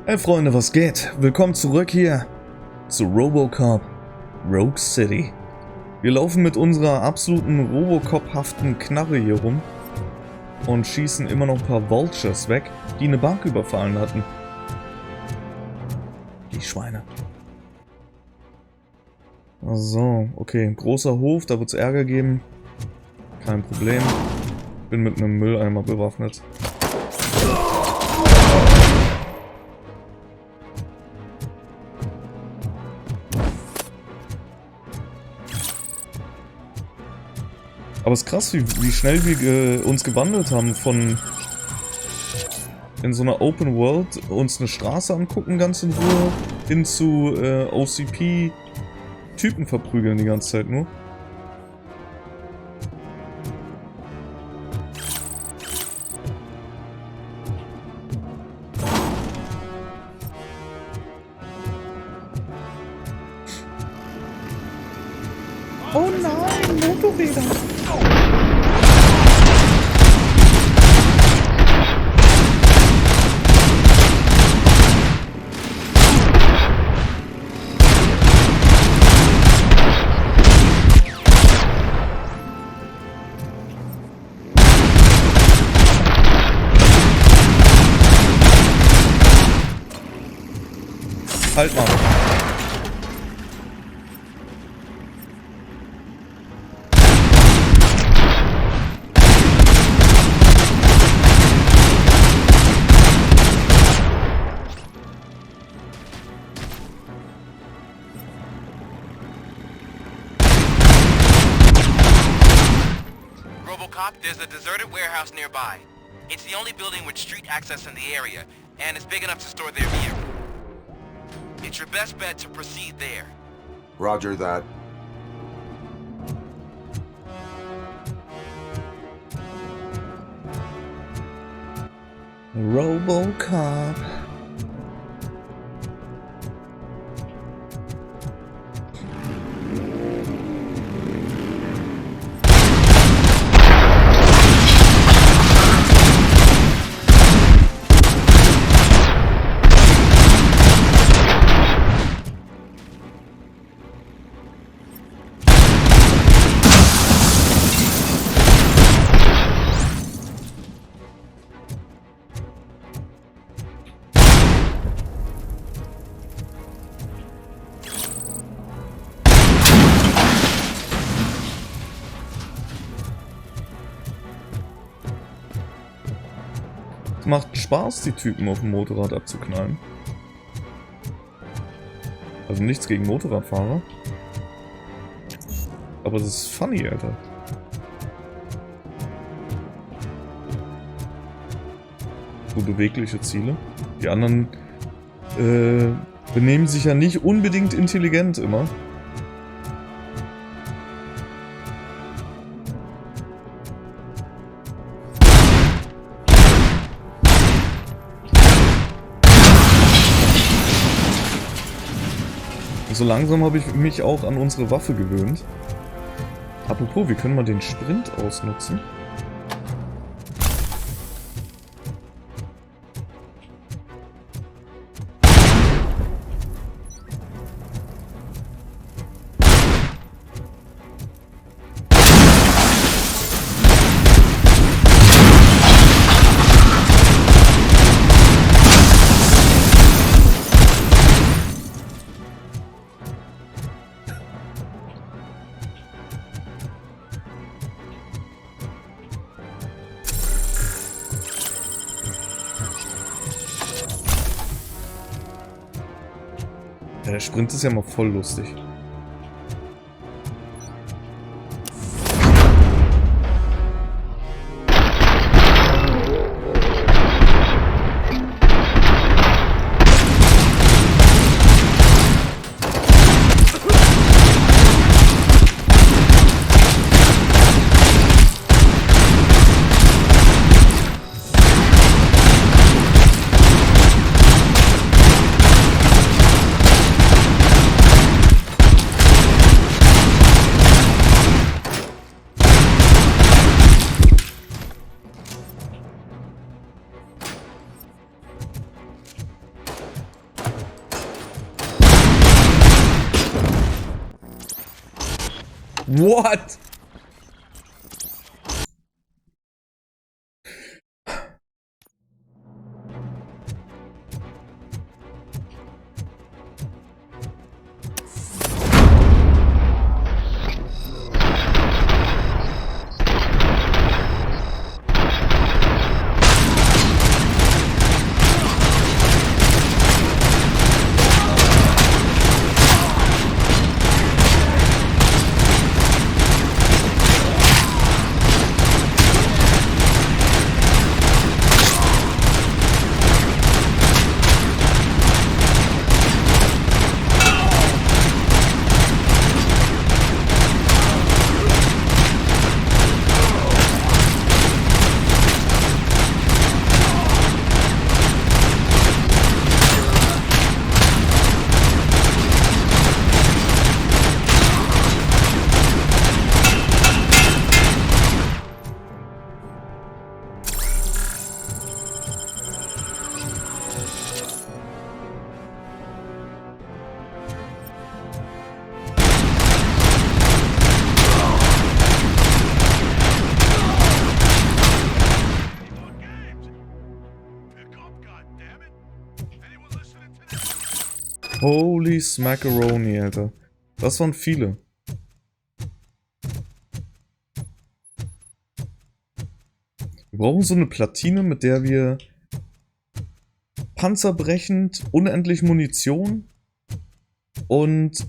Hey Freunde, was geht? Willkommen zurück hier zu RoboCop Rogue City. Wir laufen mit unserer absoluten Robocop-haften Knarre hier rum und schießen immer noch ein paar Vultures weg, die eine Bank überfallen hatten. Die Schweine. So, okay, großer Hof, da wird es Ärger geben. Kein Problem. Bin mit einem Mülleimer bewaffnet. Aber es ist krass, wie schnell wir uns gewandelt haben von in so einer Open World uns eine Straße angucken ganz in Ruhe hin zu OCP Typen verprügeln die ganze Zeit nur. Oh nein, Motorräder! Halt mal! RoboCop, there's a deserted warehouse nearby. It's the only building with street access in the area, and it's big enough to store their vehicle. It's your best bet to proceed there. Roger that. RoboCop. Macht Spaß, die Typen auf dem Motorrad abzuknallen. Also nichts gegen Motorradfahrer. Aber das ist funny, Alter. So bewegliche Ziele. Die anderen benehmen sich ja nicht unbedingt intelligent immer. So langsam habe ich mich auch an unsere Waffe gewöhnt. Apropos, wie können wir den Sprint ausnutzen? Ja, der Sprint ist ja mal voll lustig. What? Holy Smackaroni, Alter. Das waren viele. Wir brauchen so eine Platine, mit der wir panzerbrechend, unendlich Munition und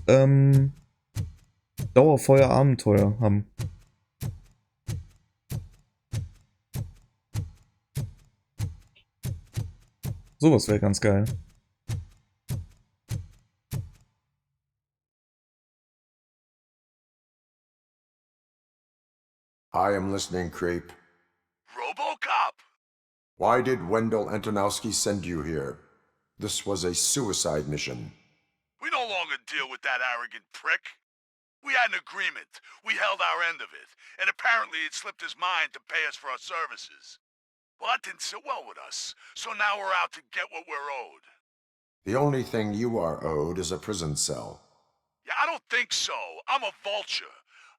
Dauerfeuer-Abenteuer haben. Sowas wäre ganz geil. I am listening, Creep. RoboCop! Why did Wendell Antonowski send you here? This was a suicide mission. We no longer deal with that arrogant prick. We had an agreement. We held our end of it. And apparently it slipped his mind to pay us for our services. Well, that didn't sit well with us. So now we're out to get what we're owed. The only thing you are owed is a prison cell. Yeah, I don't think so. I'm a vulture.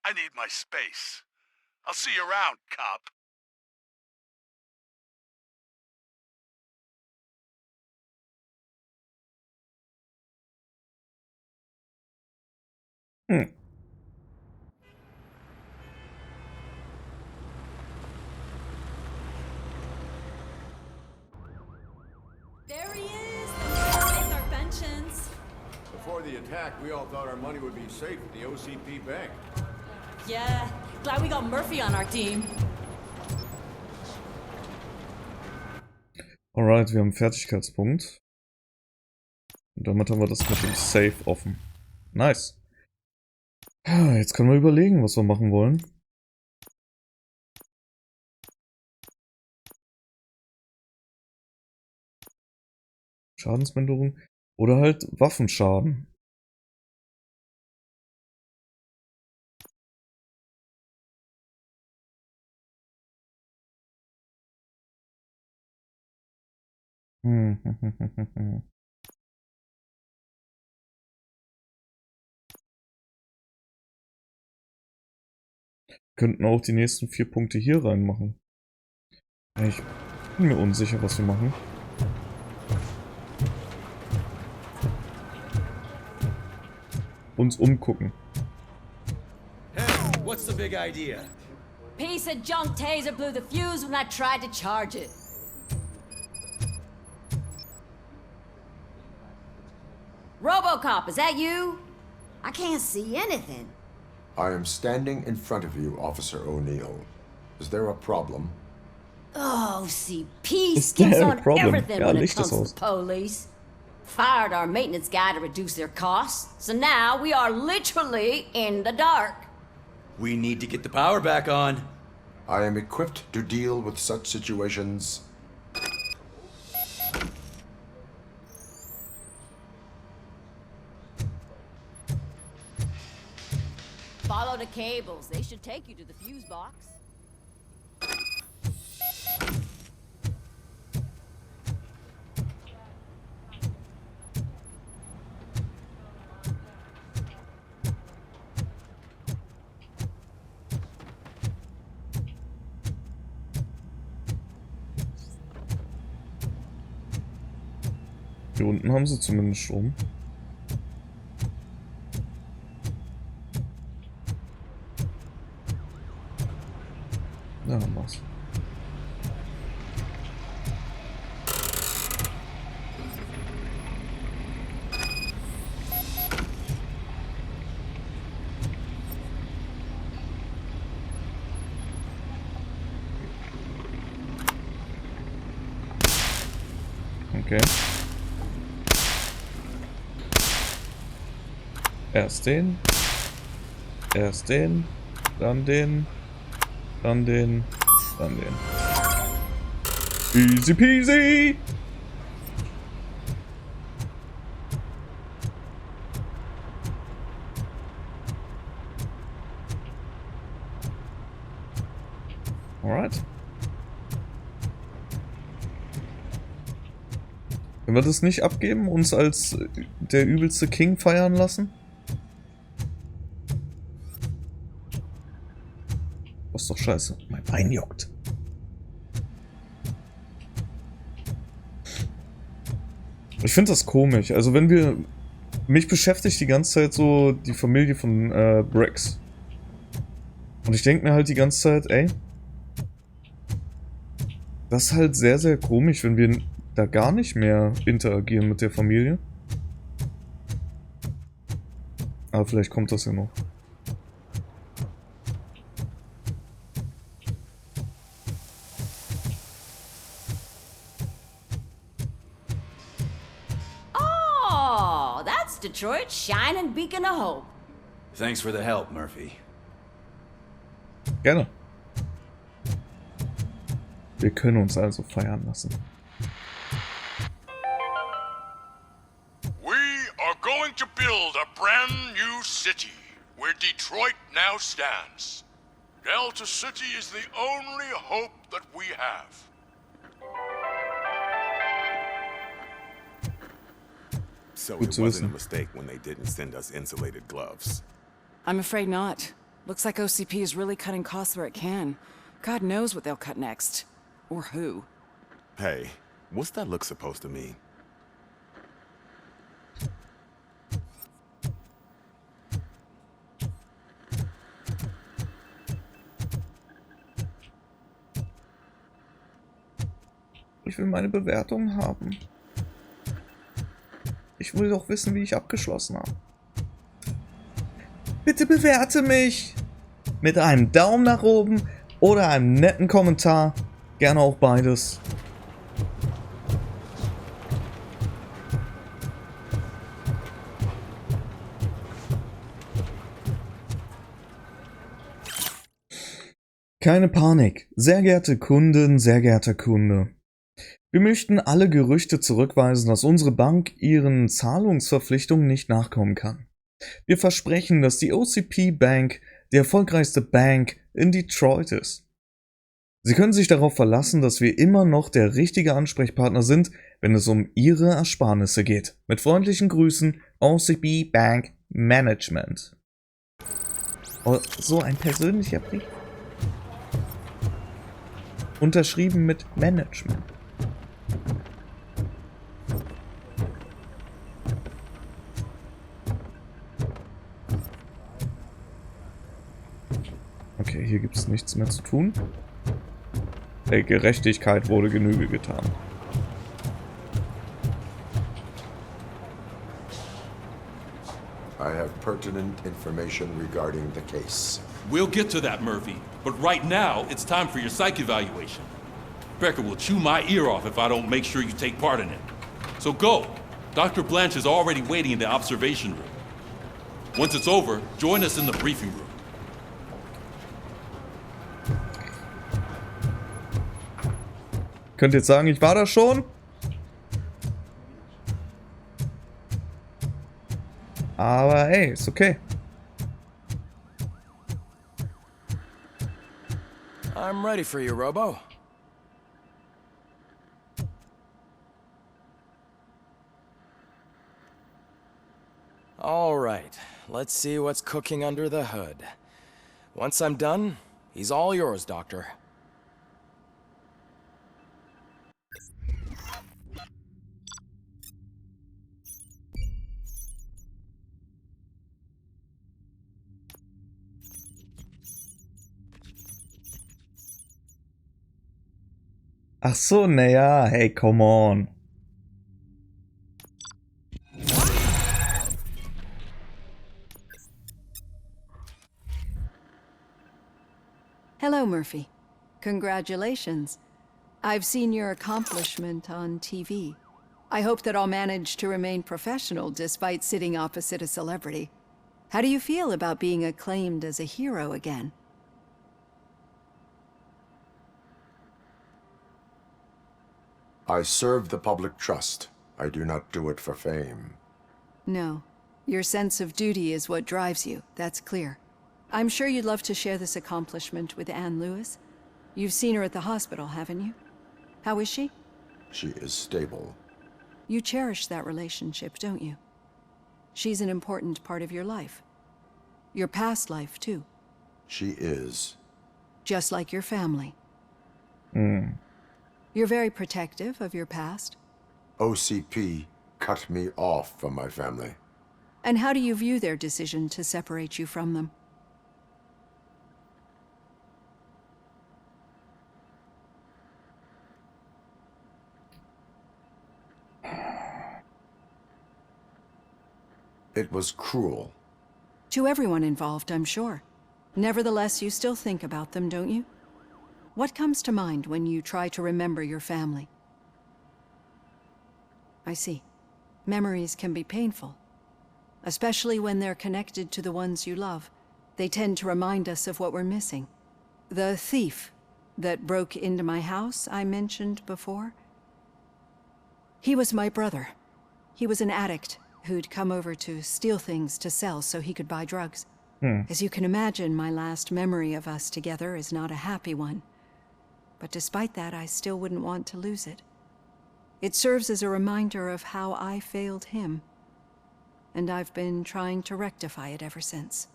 I need my space. I'll see you around, cop. There he is! It's our pensions. Before the attack, we all thought our money would be safe at the OCP bank. Yeah, glad we got Murphy on our team. Alright, wir haben einen Fertigkeitspunkt. Und damit haben wir das mit dem Safe offen. Nice. Jetzt können wir überlegen, was wir machen wollen. Schadensminderung oder halt Waffenschaden. Könnten auch die nächsten 4 Punkte hier reinmachen. Ich bin mir unsicher, was wir machen. Uns umgucken. Hey, what's the big idea? Piece of junk taser blew the fuse when I tried to charge it. RoboCop, is that you? I can't see anything. I am standing in front of you, Officer O'Neill. Is there a problem? Oh, CP Is skips there a on problem? everything Ja, when it Licht comes ist to aus. the police. Fired our maintenance guy to reduce their costs, so now we are literally in the dark. We need to get the power back on. I am equipped to deal with such situations. Follow the cables. They should take you to the fuse box. Hier unten haben sie zumindest Strom. Ja, was. Okay. Erst den, dann den, dann den, dann den. Easy peasy! Alright. Wenn wir das nicht abgeben, uns als der übelste King feiern lassen? Das ist doch scheiße. Mein Bein juckt. Ich finde das komisch. Also wenn wir... Mich beschäftigt die ganze Zeit so die Familie von Brex. Und ich denke mir halt die ganze Zeit, ey... Das ist halt sehr, sehr komisch, wenn wir da gar nicht mehr interagieren mit der Familie. Aber vielleicht kommt das ja noch. Oh, that's Detroit's shining beacon of hope. Thanks for the help, Murphy. Gerne. Wir können uns also feiern lassen. We are going to build a brand new city where Detroit now stands. Delta City is the only hope that we have. So Gut it zu wasn't a wissen. mistake when they didn't send us insulated gloves. I'm afraid not. Looks like OCP is really cutting costs where it can. God knows what they'll cut next. Or who. Hey, what's that look supposed to mean? Ich will meine Bewertung haben. Ich will doch wissen, wie ich abgeschlossen habe. Bitte bewerte mich! Mit einem Daumen nach oben oder einem netten Kommentar. Gerne auch beides. Keine Panik. Sehr geehrte Kundin, sehr geehrter Kunde. Wir möchten alle Gerüchte zurückweisen, dass unsere Bank ihren Zahlungsverpflichtungen nicht nachkommen kann. Wir versprechen, dass die OCP Bank die erfolgreichste Bank in Detroit ist. Sie können sich darauf verlassen, dass wir immer noch der richtige Ansprechpartner sind, wenn es um Ihre Ersparnisse geht. Mit freundlichen Grüßen, OCP Bank Management. Oh, so ein persönlicher Brief. Unterschrieben mit Management. Okay, hier gibt es nichts mehr zu tun. Der Gerechtigkeit wurde Genüge getan. I have pertinent information regarding the case. We'll get to that, Murphy. But right now, it's time for your psych evaluation. Becker will chew my ear off if I don't make sure you take part in it. So go. Dr. Blanche is already waiting in the observation room. Once it's over, join us in the briefing room. Könnt ihr jetzt sagen, ich war da schon? Aber hey, ist okay. I'm ready for you, Robo. All right, let's see what's cooking under the hood. Once I'm done, he's all yours, Doctor. Ach so, naja, hey, come on. Hello, Murphy. Congratulations. I've seen your accomplishment on TV. I hope that I'll manage to remain professional despite sitting opposite a celebrity. How do you feel about being acclaimed as a hero again? I serve the public trust. I do not do it for fame. No. Your sense of duty is what drives you, that's clear. I'm sure you'd love to share this accomplishment with Anne Lewis. You've seen her at the hospital, haven't you? How is she? She is stable. You cherish that relationship, don't you? She's an important part of your life. Your past life, too. She is. Just like your family. Mm. You're very protective of your past. OCP cut me off from my family. And how do you view their decision to separate you from them? It was cruel. To everyone involved, I'm sure. Nevertheless, you still think about them, don't you? What comes to mind when you try to remember your family? I see. Memories can be painful. Especially when they're connected to the ones you love. They tend to remind us of what we're missing. The thief that broke into my house I mentioned before? He was my brother. He was an addict who'd come over to steal things to sell so he could buy drugs. As you can imagine, my last memory of us together is not a happy one. But despite that, I still wouldn't want to lose it. It serves as a reminder of how I failed him. And I've been trying to rectify it ever since.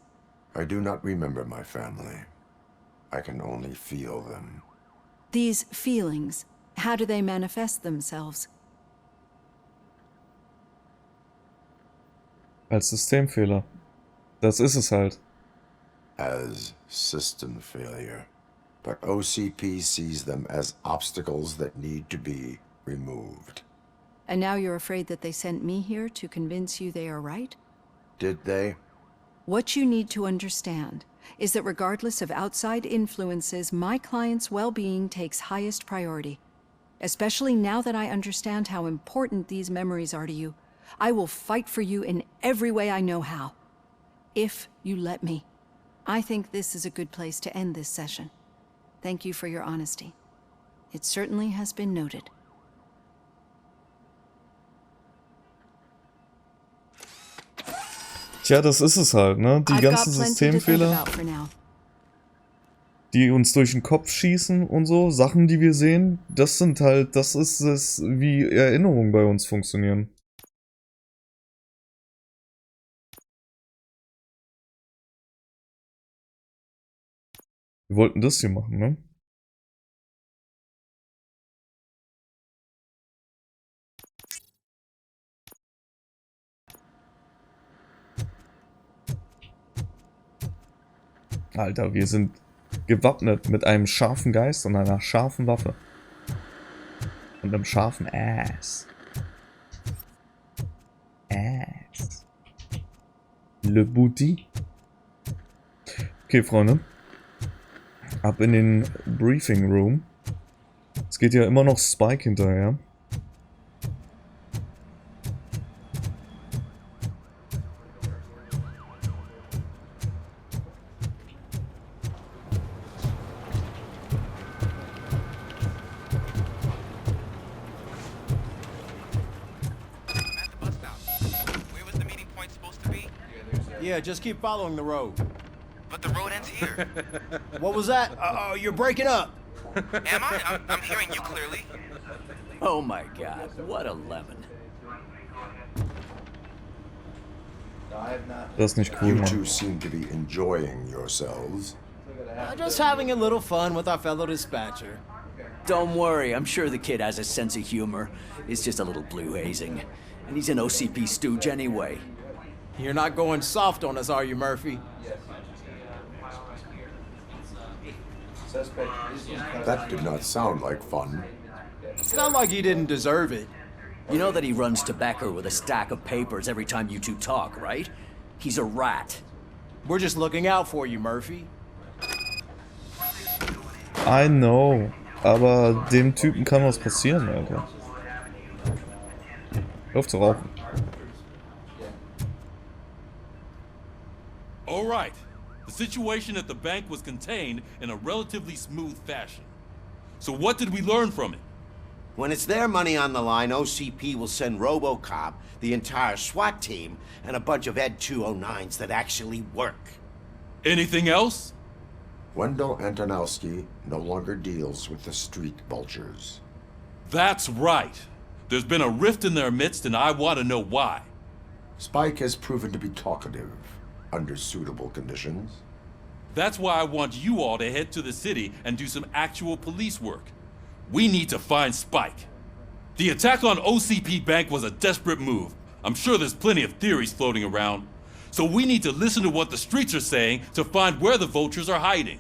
I do not remember my family. I can only feel them. These feelings, how do they manifest themselves? Als Systemfehler. Das ist es halt. As system failure. But OCP sees them as obstacles that need to be removed. And now you're afraid that they sent me here to convince you they are right? Did they? What you need to understand is that regardless of outside influences, my client's well-being takes highest priority. Especially now that I understand how important these memories are to you. I will fight for you in every way I know how. If you let me. I think this is a good place to end this session. Thank you for your honesty. It certainly has been noted. Tja, das ist es halt, ne? Die ganzen Systemfehler, die uns durch den Kopf schießen und so, Sachen, die wir sehen, das sind halt, das ist es, wie Erinnerungen bei uns funktionieren. Wir wollten das hier machen, ne? Alter, wir sind gewappnet mit einem scharfen Geist und einer scharfen Waffe. Und einem scharfen Ass. Ass. Le Booty. Okay, Freunde. Ab in den Briefing Room. Es geht ja immer noch Spike hinterher. Yeah, just keep following the road. But the road ends here. What was that? Uh-oh, you're breaking up. Am I? I'm hearing you clearly. Oh my god, what a lemon. Das ist nicht cool, You two Mann. seem to be enjoying yourselves. Just having a little fun with our fellow dispatcher. Don't worry, I'm sure the kid has a sense of humor. It's just a little blue hazing. And he's an OCP stooge anyway. You're not going soft on us, are you, Murphy? That did not sound like fun. It's not like he didn't deserve it. You know that he runs to Becker with a stack of papers every time you two talk, right? He's a rat. We're just looking out for you, Murphy. I know. Aber dem Typen kann was passieren, Alter. Hör auf zu rauchen. All right. The situation at the bank was contained in a relatively smooth fashion. So what did we learn from it? When it's their money on the line, OCP will send RoboCop, the entire SWAT team, and a bunch of Ed 209s that actually work. Anything else? Wendell Antonowski no longer deals with the street vultures. That's right. There's been a rift in their midst, and I want to know why. Spike has proven to be talkative under suitable conditions. That's why I want you all to head to the city and do some actual police work. We need to find Spike. The attack on OCP Bank was a desperate move. I'm sure there's plenty of theories floating around. So we need to listen to what the streets are saying to find where the vultures are hiding.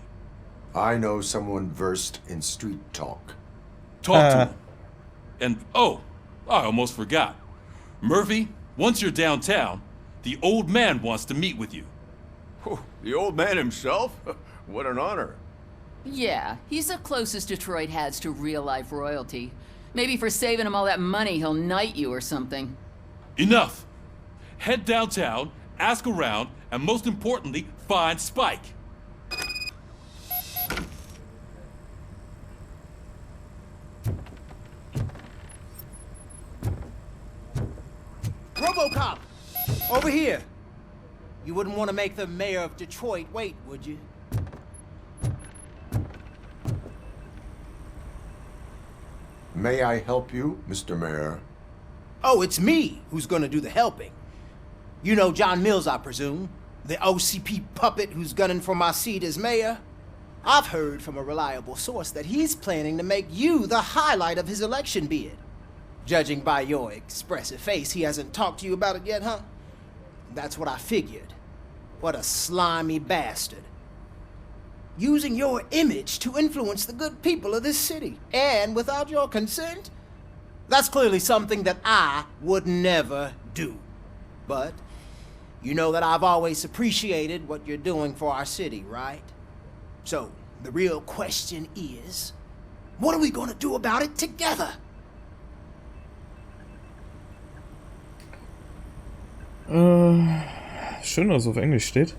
I know someone versed in street talk. Talk to him. And, oh, I almost forgot. Murphy, once you're downtown, the old man wants to meet with you. Oh, the old man himself? What an honor. Yeah, he's the closest Detroit has to real-life royalty. Maybe for saving him all that money, he'll knight you or something. Enough! Head downtown, ask around, and most importantly, find Spike. RoboCop! Over here! You wouldn't want to make the mayor of Detroit wait, would you? May I help you, Mr. Mayor? Oh, it's me who's gonna do the helping. You know John Mills, I presume? The OCP puppet who's gunning for my seat as mayor? I've heard from a reliable source that he's planning to make you the highlight of his election bid. Judging by your expressive face, he hasn't talked to you about it yet, huh? That's what I figured. What a slimy bastard. Using your image to influence the good people of this city, and without your consent? That's clearly something that I would never do. But you know that I've always appreciated what you're doing for our city, right? So, the real question is, what are we gonna do about it together? Schön, dass es auf Englisch steht.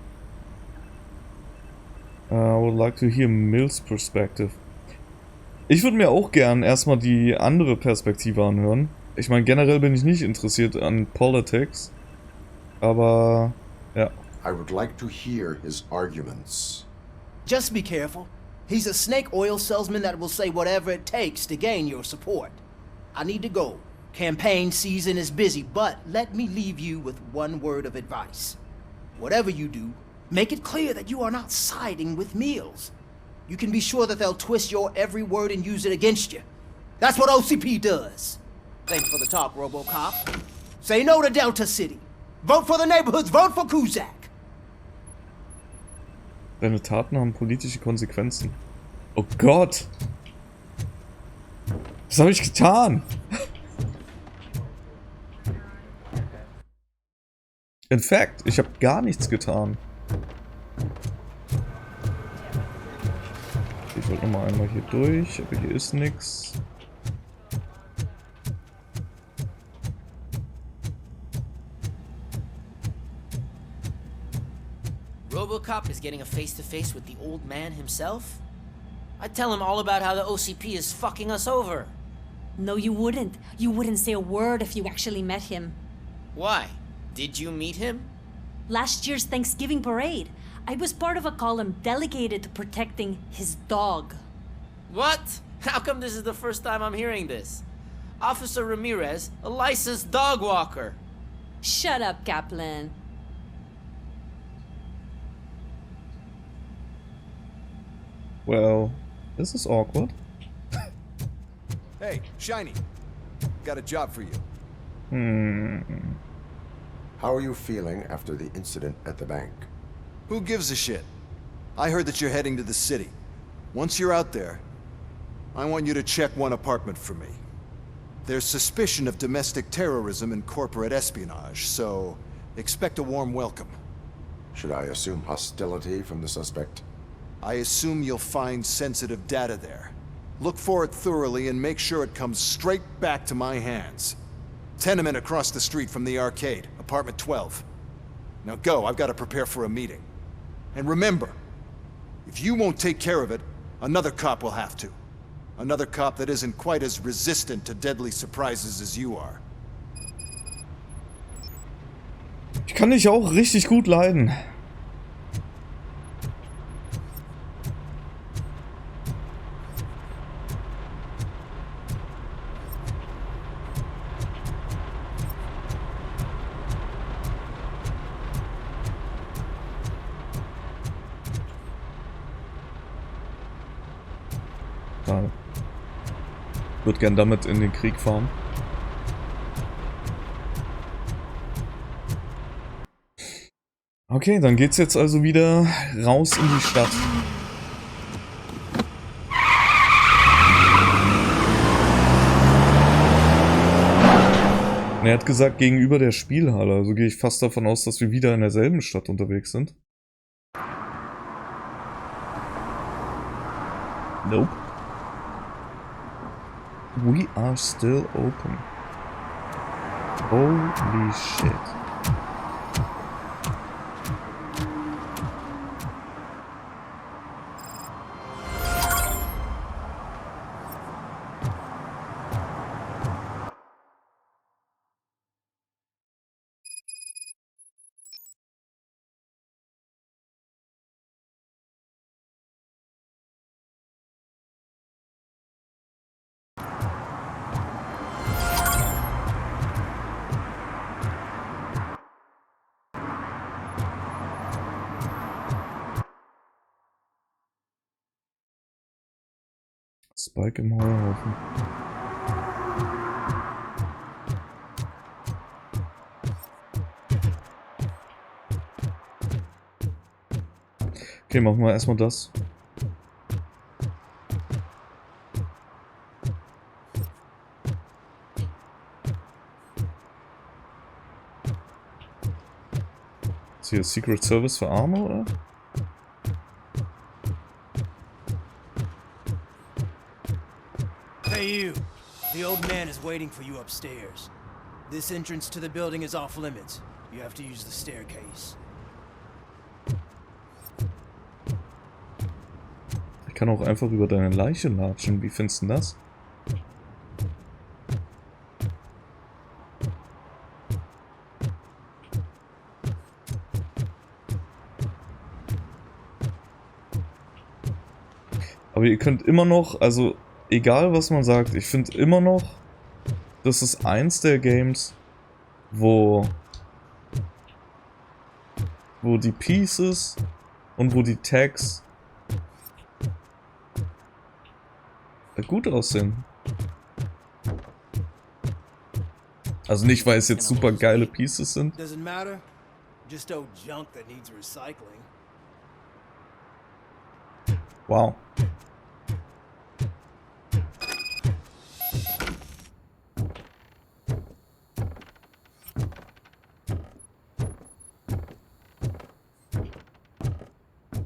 I would like to hear Mills' perspective. Ich würde mir auch gern erstmal die andere Perspektive anhören. Ich meine, generell bin ich nicht interessiert an Politics. Aber, ja. I would like to hear his arguments. Just be careful. He's a snake oil salesman that will say whatever it takes to gain your support. I need to go. Campaign season is busy, but let me leave you with one word of advice. Whatever you do, make it clear that you are not siding with Mills. You can be sure that they'll twist your every word and use it against you. That's what OCP does. Thanks for the talk, RoboCop. Say no to Delta City. Vote for the neighborhoods. Vote for Cusack. Deine Taten haben politische Konsequenzen. Oh Gott! Was habe ich getan? In fact, ich habe gar nichts getan. Ich wollte nochmal einmal hier durch, aber hier ist nichts. RoboCop is getting a face-to-face with the old man himself? I'd tell him all about how the OCP is fucking us over. No, you wouldn't. You wouldn't say a word if you actually met him. Why? Did you meet him? Last year's Thanksgiving parade. I was part of a column delegated to protecting his dog. What? How come this is the first time I'm hearing this? Officer Ramirez, a licensed dog walker. Shut up, Kaplan. Well, this is awkward. Hey, Shiny. Got a job for you. How are you feeling after the incident at the bank? Who gives a shit? I heard that you're heading to the city. Once you're out there, I want you to check one apartment for me. There's suspicion of domestic terrorism and corporate espionage, so expect a warm welcome. Should I assume hostility from the suspect? I assume you'll find sensitive data there. Look for it thoroughly and make sure it comes straight back to my hands. Tenement across the street from the arcade, apartment 12. Now go, I've got to prepare for a meeting. And remember, if you won't take care of it, another cop will have to. Another cop that isn't quite as resistant to deadly surprises as you are. Ich kann dich auch richtig gut leiden. Ich würde gern damit in den Krieg fahren. Okay, dann geht's jetzt also wieder raus in die Stadt. Und er hat gesagt, gegenüber der Spielhalle. Also gehe ich fast davon aus, dass wir wieder in derselben Stadt unterwegs sind. Nope. We are still open. Holy shit. Spike im Heuhaufen. Okay, machen wir erstmal das. Ist hier Secret Service für Arme, oder? Hey you, the old man is waiting for you upstairs. This entrance to the building is off limits. You have to use the staircase. Ich kann auch einfach über deine Leiche latschen. Wie findest du das? Aber ihr könnt immer noch, also egal was man sagt, ich finde immer noch, das ist eins der Games, wo die Pieces und wo die Tags gut aussehen. Also nicht, weil es jetzt super geile Pieces sind. Doesn't matter. Just old junk that needs recycling. Wow.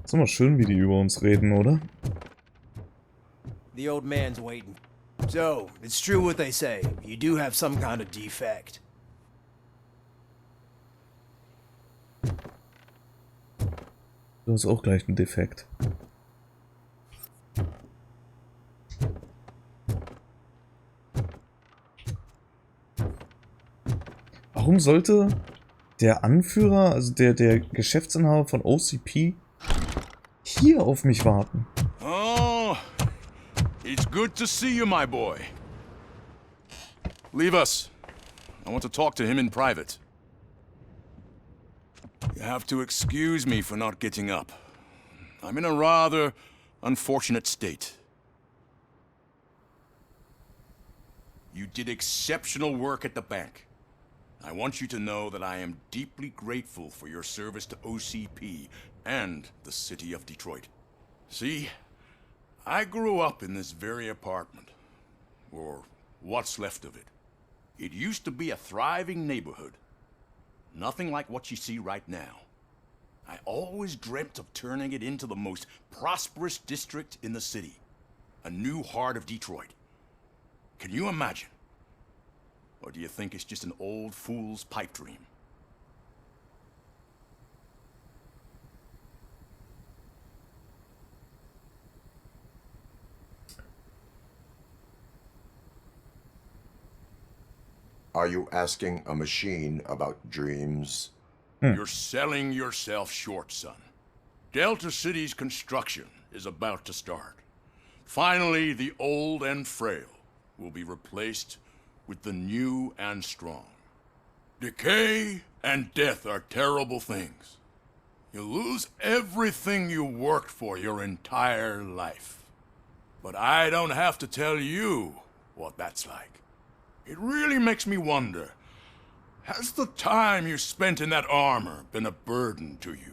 Ist immer schön, wie die über uns reden, oder? The old man's waiting. So, it's true what they say. You do have some kind of defect. Du hast auch gleich einen Defekt. Warum sollte der Anführer, also der Geschäftsinhaber von OCP, hier auf mich warten? Oh, it's good to see you, my boy. Leave us. I want to talk to him in private. You have to excuse me for not getting up. I'm in a rather unfortunate state. You did exceptional work at the bank. I want you to know that I am deeply grateful for your service to OCP and the city of Detroit. See, I grew up in this very apartment, or what's left of it. It used to be a thriving neighborhood. Nothing like what you see right now. I always dreamt of turning it into the most prosperous district in the city. A new heart of Detroit. Can you imagine? Or do you think it's just an old fool's pipe dream? Are you asking a machine about dreams? You're selling yourself short, son. Delta City's construction is about to start. Finally, the old and frail will be replaced with the new and strong. Decay and death are terrible things. You lose everything you worked for your entire life. But I don't have to tell you what that's like. It really makes me wonder, has the time you spent in that armor been a burden to you?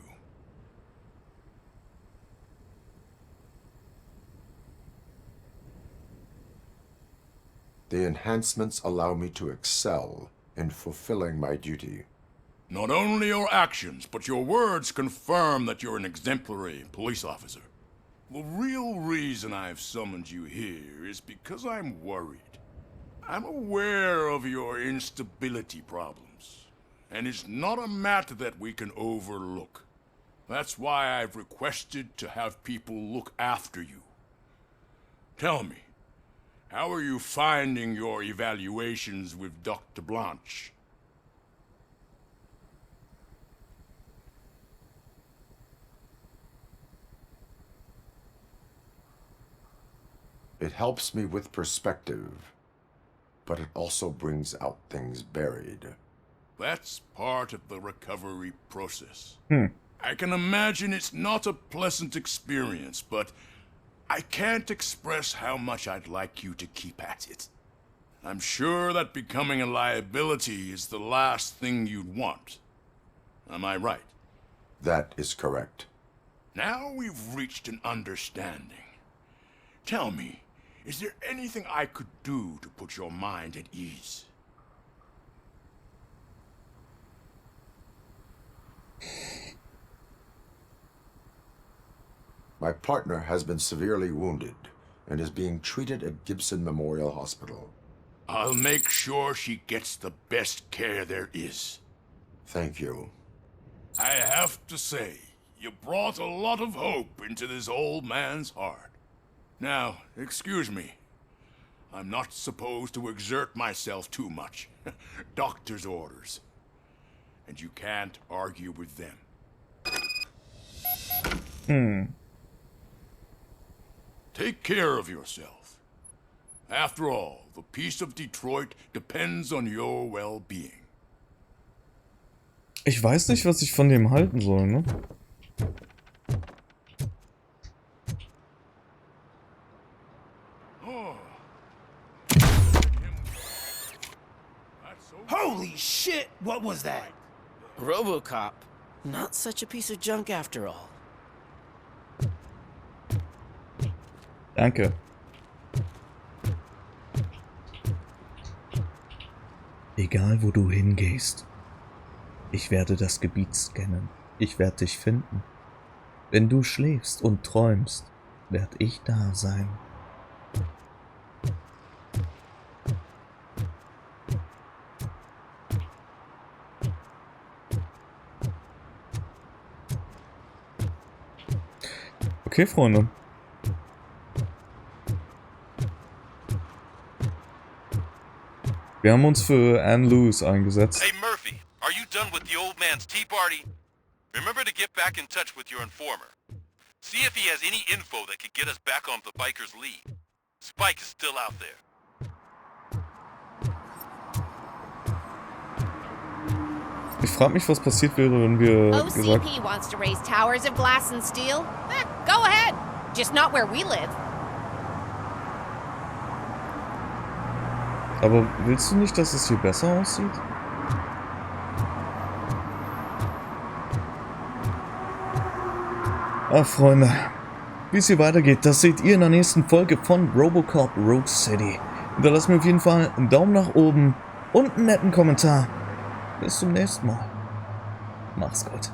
The enhancements allow me to excel in fulfilling my duty. Not only your actions, but your words confirm that you're an exemplary police officer. The real reason I've summoned you here is because I'm worried. I'm aware of your instability problems, and it's not a matter that we can overlook. That's why I've requested to have people look after you. Tell me, how are you finding your evaluations with Dr. Blanche? It helps me with perspective, but it also brings out things buried. That's part of the recovery process. I can imagine it's not a pleasant experience, but I can't express how much I'd like you to keep at it. I'm sure that becoming a liability is the last thing you'd want. Am I right? That is correct. Now we've reached an understanding. Tell me, is there anything I could do to put your mind at ease? My partner has been severely wounded and is being treated at Gibson Memorial Hospital. I'll make sure she gets the best care there is. Thank you. I have to say, you brought a lot of hope into this old man's heart. Now, excuse me. I'm not supposed to exert myself too much. Doctor's orders. And you can't argue with them. Take care of yourself. After all, the peace of Detroit depends on your well-being. Ich weiß nicht, was ich von dem halten soll, ne? Holy shit! What was that? RoboCop. Not such a piece of junk after all. Danke. Egal wo du hingehst, ich werde das Gebiet scannen. Ich werde dich finden. Wenn du schläfst und träumst, werde ich da sein. Okay, Freunde. Wir haben uns für Ann Lewis eingesetzt. Hey Murphy, are you done with the old man's tea party? Remember to get back in touch with your informer. See if he has any info that could get us back on the biker's lead. Spike is still out there. Ich frage mich, was passiert wäre, wenn wir OCP wants to raise towers of glass and steel. Go ahead. Just not where we live. Aber willst du nicht, dass es hier besser aussieht? Ach, Freunde. Wie es hier weitergeht, das seht ihr in der nächsten Folge von RoboCop Rogue City. Hinterlasst mir auf jeden Fall einen Daumen nach oben. und einen netten Kommentar. Bis zum nächsten Mal. Mach's gut.